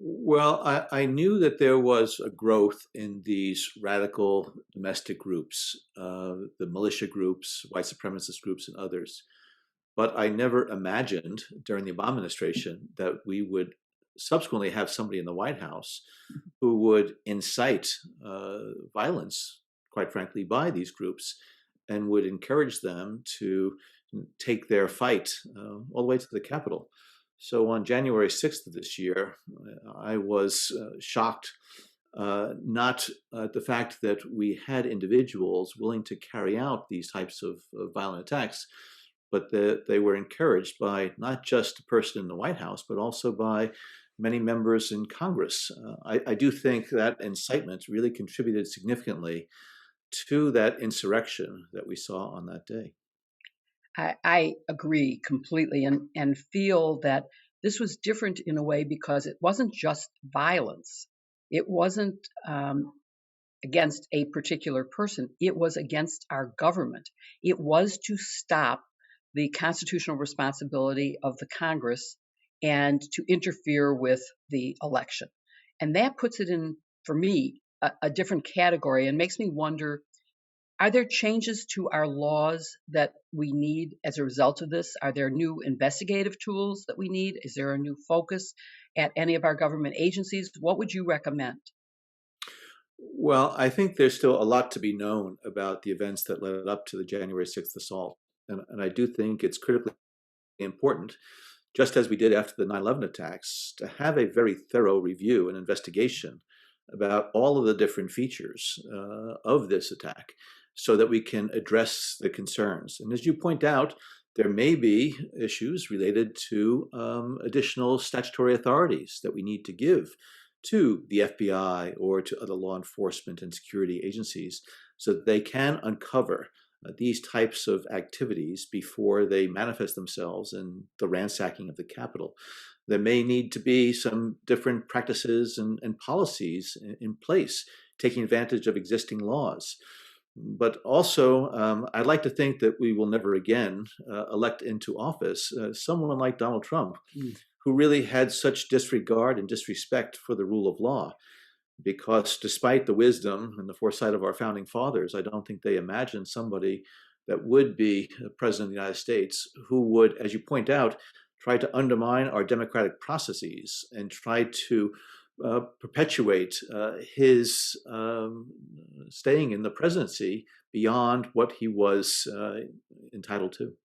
Well, I knew that there was a growth in these radical domestic groups, the militia groups, white supremacist groups, and others. But I never imagined during the Obama administration that we would subsequently have somebody in the White House who would incite violence, quite frankly, by these groups and would encourage them to take their fight all the way to the Capitol. So on January 6th of this year, I was shocked not at the fact that we had individuals willing to carry out these types of violent attacks, but that they were encouraged by not just a person in the White House, but also by many members in Congress. I do think that incitement really contributed significantly to that insurrection that we saw on that day. I agree completely and feel that this was different in a way because it wasn't just violence. It wasn't against a particular person. It was against our government. It was to stop the constitutional responsibility of the Congress and to interfere with the election. And that puts it in, for me, a different category and makes me wonder, are there changes to our laws that we need as a result of this? Are there new investigative tools that we need? Is there a new focus at any of our government agencies? What would you recommend? Well, I think there's still a lot to be known about the events that led up to the January 6th assault. And I do think it's critically important, just as we did after the 9/11 attacks, to have a very thorough review and investigation about all of the different features of this attack so that we can address the concerns. And as you point out, there may be issues related to additional statutory authorities that we need to give to the FBI or to other law enforcement and security agencies so that they can uncover these types of activities before they manifest themselves in the ransacking of the Capitol. There may need to be some different practices and policies in place, taking advantage of existing laws. But also, I'd like to think that we will never again elect into office someone like Donald Trump, who really had such disregard and disrespect for the rule of law. Because despite the wisdom and the foresight of our founding fathers, I don't think they imagined somebody that would be president of the United States who would, as you point out, try to undermine our democratic processes and try to perpetuate his staying in the presidency beyond what he was entitled to.